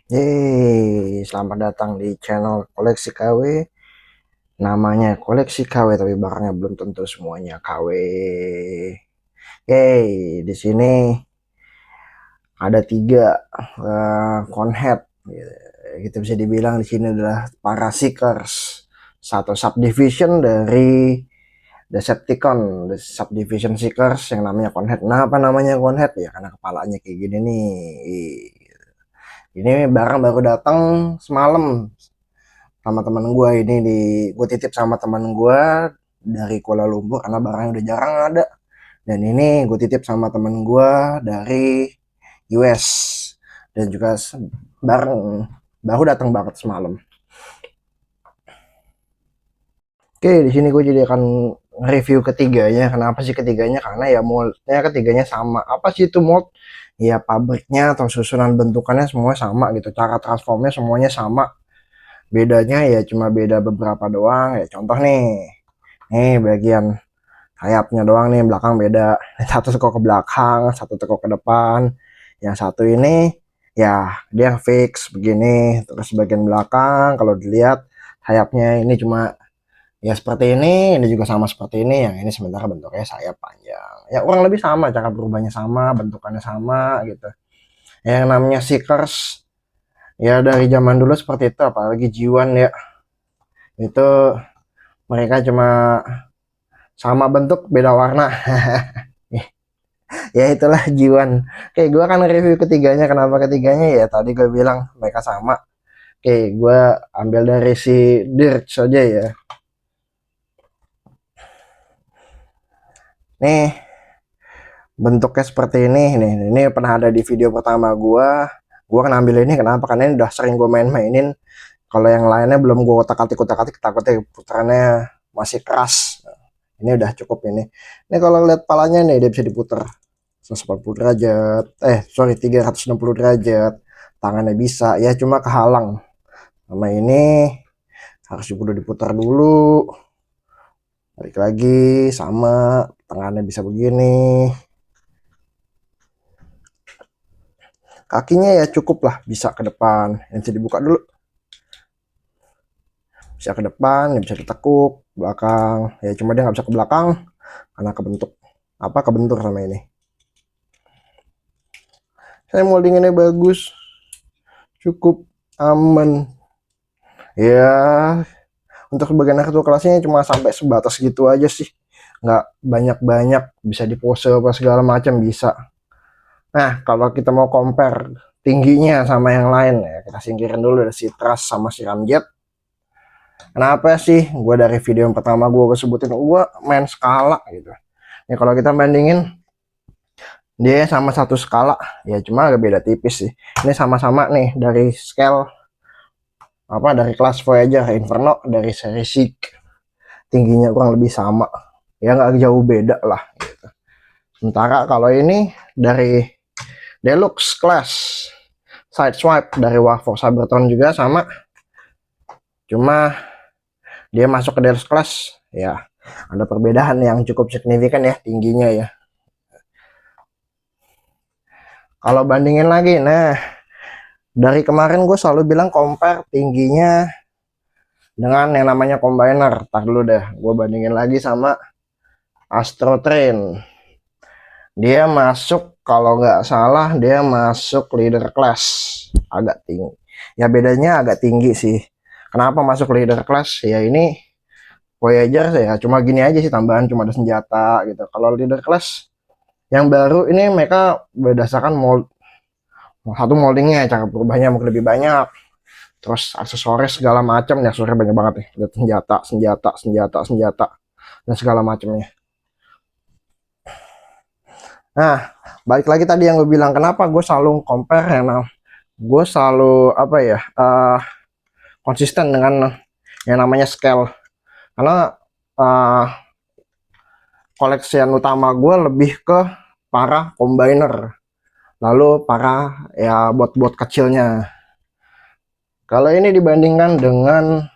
Selamat datang di channel Koleksi KW. Namanya Koleksi KW, tapi barangnya belum tentu semuanya KW. Di sini ada tiga conhead. Kita bisa dibilang di sini adalah para seekers, satu subdivision dari Decepticon, the subdivision seekers yang namanya conhead. Nah, apa namanya conhead ya? Karena kepalanya kayak gini nih. Ini barang baru datang semalam sama teman gue. Ini gue titip sama teman gue dari Kuala Lumpur karena barangnya udah jarang ada, dan ini gue titip sama teman gue dari US, dan juga barang baru datang banget semalam. Oke, di sini gue jadi akan review ketiganya. Kenapa sih ketiganya? Karena ya moldnya ketiganya sama. Apa sih itu mold? Ya pabriknya atau susunan bentukannya semua sama gitu. Cara transformnya semuanya sama. Bedanya ya cuma beda beberapa doang. Ya contoh nih bagian sayapnya doang nih, belakang beda. Satu teko ke belakang, satu teko ke depan. Yang satu ini ya dia fix begini. Terus bagian belakang kalau dilihat sayapnya ini cuma ya seperti ini juga sama seperti ini. Yang ini sementara bentuknya sayap panjang. Ya kurang lebih sama, cara berubahnya sama, bentukannya sama gitu. Yang namanya Seekers ya dari zaman dulu seperti itu, apalagi Jiwan ya. Itu mereka cuma sama bentuk beda warna. Ya itulah Jiwan. Oke, gue akan review ketiganya. Kenapa ketiganya? Ya tadi gue bilang mereka sama. Oke, gue ambil dari si Dirt saja ya. Nih bentuknya seperti ini pernah ada di video pertama gue kan ambil ini. Kenapa? Karena ini udah sering gue main-mainin. Kalau yang lainnya belum gue otak-atik takutnya putarannya masih keras. Ini udah cukup ini kalau lihat palanya nih, dia bisa diputar 140 derajat, sorry, 360 derajat. Tangannya bisa ya, cuma kehalang sama ini, harus udah diputar dulu, balik lagi sama tangannya bisa begini. Kakinya ya cukup lah, bisa ke depan. Yang bisa dibuka dulu, bisa ke depan, bisa ditekuk belakang ya, cuma dia nggak bisa ke belakang karena kebentur sama ini. Saya moldingannya bagus, cukup aman ya. Untuk sebagian kartu kelasnya cuma sampai sebatas gitu aja sih, nggak banyak-banyak. Bisa di pose apa segala macam bisa. Nah, kalau kita mau compare tingginya sama yang lain ya, kita singkirin dulu dari si Trust sama si Ramjet. Kenapa sih gue dari video yang pertama gue sebutin gue main skala gitu. Ya kalau kita bandingin dia sama satu skala ya, cuma agak beda tipis sih. Ini sama-sama nih dari scale dari kelas Voyager Inferno dari seri Seek, tingginya kurang lebih sama ya, nggak jauh beda lah gitu. Sementara kalau ini dari Deluxe Class Sideswipe dari Warforged Cybertron juga sama, cuma dia masuk ke Deluxe Class ya ada perbedaan yang cukup signifikan ya tingginya ya. Kalau bandingin lagi, nah dari kemarin gue selalu bilang compare tingginya dengan yang namanya combiner. Tar dulu deh, gue bandingin lagi sama Astro Train. Dia masuk, kalau nggak salah dia masuk leader class, agak tinggi. Ya bedanya agak tinggi sih. Kenapa masuk leader class? Ya ini Voyager ya cuma gini aja sih, tambahan cuma ada senjata gitu. Kalau leader class yang baru ini mereka berdasarkan mold, satu moldingnya, cara berubahnya mungkin lebih banyak. Terus aksesoris segala macam ya, aksesoris banyak banget nih. Lihat senjata dan segala macamnya. Nah, balik lagi tadi yang gue bilang, kenapa gue selalu compare yang gue selalu konsisten dengan yang namanya scale. Karena uh, koleksian utama gue lebih ke para combiner, lalu para ya bot-bot kecilnya. Kalau ini dibandingkan dengan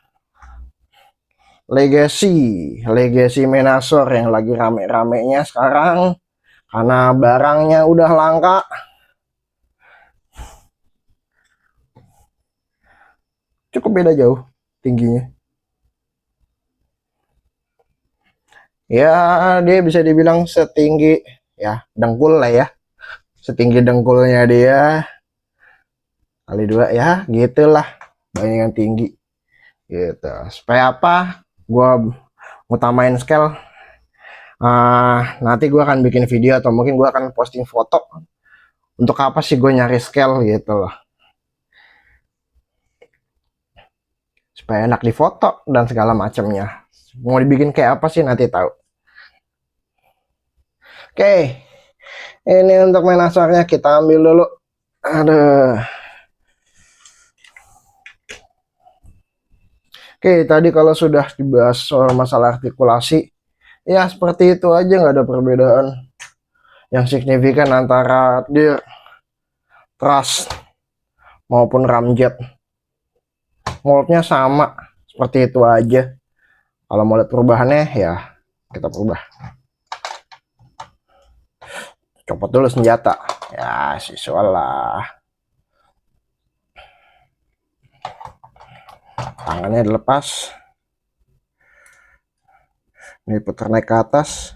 Legacy Menasor yang lagi rame-ramenya sekarang, karena barangnya udah langka. cukup beda jauh tingginya. Ya, dia bisa dibilang setinggi ya dengkul lah ya. Setinggi dengkulnya dia kali 2 ya, gitulah. Banyak yang tinggi. Gitu. Supaya apa? Gua ngutamain scale. Nanti gua akan bikin video atau mungkin gua akan posting foto. Untuk apa sih gue nyari scale gitu loh. Supaya enak difoto dan segala macamnya. Mau dibikin kayak apa sih nanti tahu. Oke, ini untuk main asarnya kita ambil dulu. Aduh. Oke, tadi kalau sudah dibahas soal masalah artikulasi, ya seperti itu aja, nggak ada perbedaan yang signifikan antara Deer, Trust maupun Ramjet. Moldnya sama, seperti itu aja. Kalau mau lihat perubahannya ya kita ubah. Copot dulu senjata. Ya, siswa lah. Tangannya dilepas. Ini putar naik ke atas.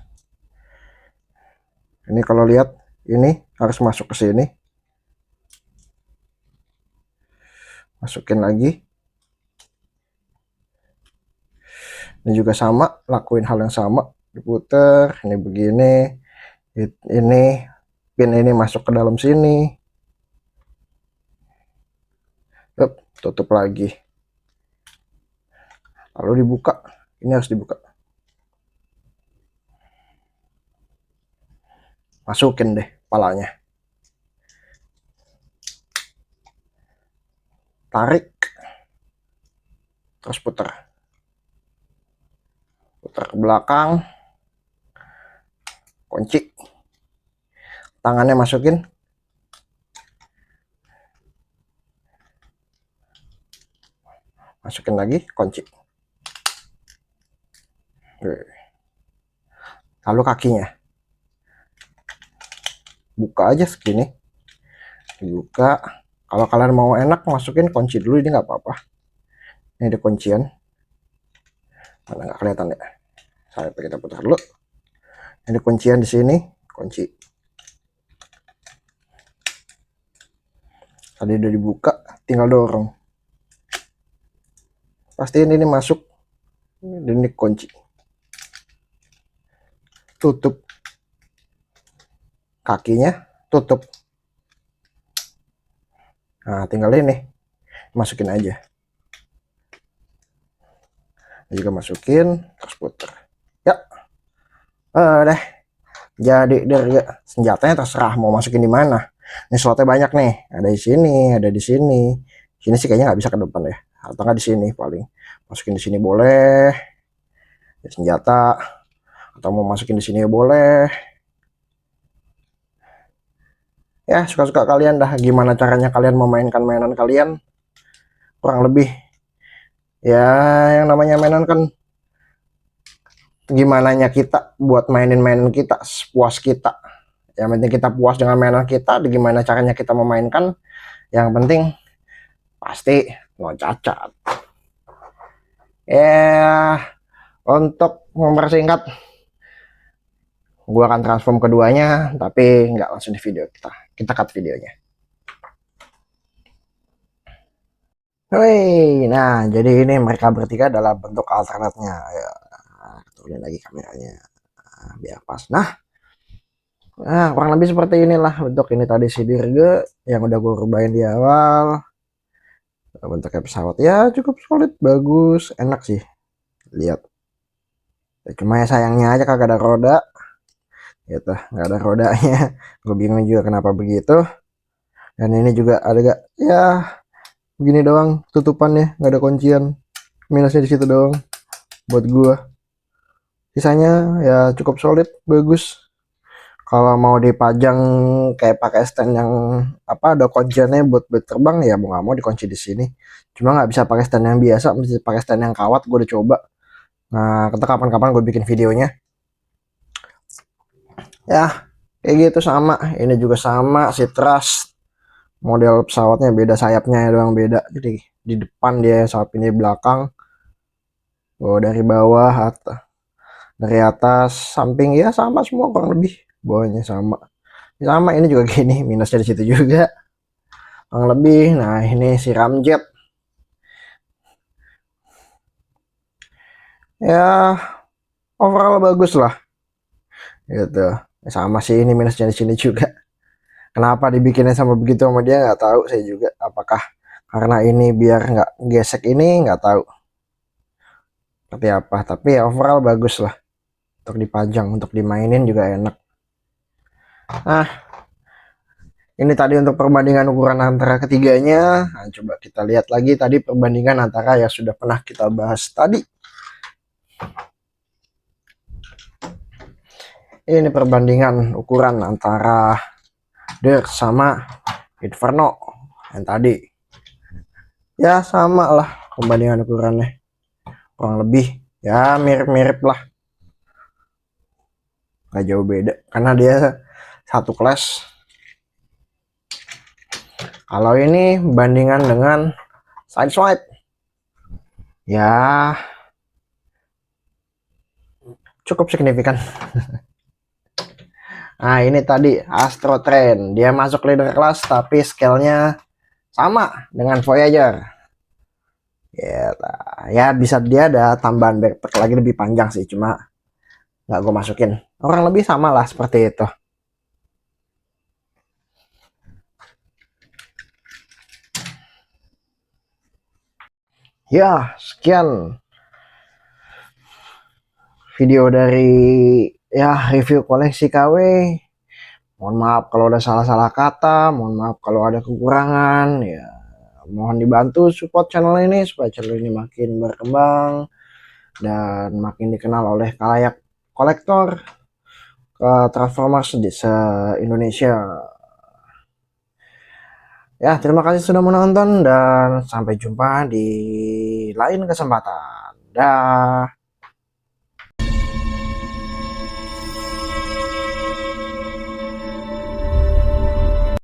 Ini kalau lihat, ini harus masuk ke sini. Masukin lagi. Ini juga sama, lakuin hal yang sama. Diputar, ini begini. Ini pin ini masuk ke dalam sini. Tutup lagi. Lalu dibuka. Ini harus dibuka. Masukin deh palanya. Tarik. Terus putar. Putar ke belakang. Kunci. Tangannya masukin. Masukin lagi, kunci. Lalu kakinya. Buka aja segini. Dibuka. Kalau kalian mau enak, masukin kunci dulu, ini nggak apa-apa. Ini ada kuncian. Mana nggak kelihatan ya? Sampai kita putar dulu. Ini kuncian di sini, kunci. Tadi udah dibuka, tinggal dorong. Pastiin ini masuk. Ini kunci. Tutup. Kakinya tutup. Nah, tinggal ini. Masukin aja. Ini juga masukin, terus putar. Ya. Udah. Jadi dia senjatanya terserah mau masukin di mana. Ini slotnya banyak nih. Ada di sini, ada di sini. Sini sih kayaknya nggak bisa ke depan ya. Atau nggak di sini paling. Masukin di sini boleh. Senjata. Atau mau masukin di sini ya boleh. Ya, suka-suka kalian dah. Gimana caranya kalian memainkan mainan kalian. Kurang lebih. Ya, yang namanya mainan kan gimana nya kita buat mainin mainan kita puas kita. Yang penting kita puas dengan mainan kita. Gimana caranya kita memainkan, yang penting pasti no cacat. Ya, untuk mempersingkat, gua akan transform keduanya, tapi nggak langsung di video kita cut videonya. Nah jadi ini mereka bertiga dalam bentuk alternatnya ya. Turunin lagi kameranya biar pas. Nah, kurang lebih seperti inilah bentuk ini tadi si Dirge yang udah gue rubahin di awal. Bentuknya pesawat ya cukup solid, bagus, enak sih lihat. Cuma ya sayangnya aja kagak ada roda gitu, nggak ada rodanya. Gue bingung juga kenapa begitu. Dan ini juga ada gak ya begini doang tutupannya, nggak ada kuncian. Minusnya di situ doang buat gua. Sisanya ya cukup solid, bagus. Kalau mau dipajang kayak pakai stand yang apa ada kunciannya buat terbang ya mau nggak mau dikunci di sini. Cuma nggak bisa pakai stand yang biasa, mesti pakai stand yang kawat. Gue udah coba. Nah, kita kapan-kapan gue bikin videonya. Ya, kayak gitu sama. Ini juga sama si Trust. Model pesawatnya beda, sayapnya doang beda. Jadi di depan, dia sapin di belakang. Oh, dari bawah, dari atas, samping ya sama semua kurang lebih. Bawahnya sama. Sama ini juga gini, minusnya di situ juga. Kurang lebih. Nah, ini si ramjet. Ya, overall bagus lah. Gitu. Sama sih ini minusnya di sini juga. Kenapa dibikinnya sama begitu sama dia nggak tahu saya juga. Apakah karena ini biar nggak gesek, ini nggak tahu seperti apa. Tapi ya overall bagus lah. Untuk dipajang, untuk dimainin juga enak. Nah, ini tadi untuk perbandingan ukuran antara ketiganya. Nah, coba kita lihat lagi tadi perbandingan antara yang sudah pernah kita bahas tadi. Ini perbandingan ukuran antara Dirk sama Inferno yang tadi. Ya sama lah perbandingan ukurannya. Kurang lebih ya mirip-mirip lah. Gak jauh beda. Karena dia satu kelas. Kalau ini bandingan dengan Sideswipe, ya cukup signifikan. Nah, ini tadi Astro Train, dia masuk leader kelas tapi scale-nya sama dengan Voyager. Ya, ya bisa dia ada tambahan backpack lagi lebih panjang sih, cuma nggak gue masukin. Orang lebih sama lah seperti itu. Ya, sekian video dari ya review koleksi KW. Mohon maaf kalau ada salah-salah kata, mohon maaf kalau ada kekurangan. Ya, mohon dibantu support channel ini supaya channel ini makin berkembang dan makin dikenal oleh kalayak kolektor Transformers di se-Indonesia. Ya, terima kasih sudah menonton dan sampai jumpa di lain kesempatan. Dah.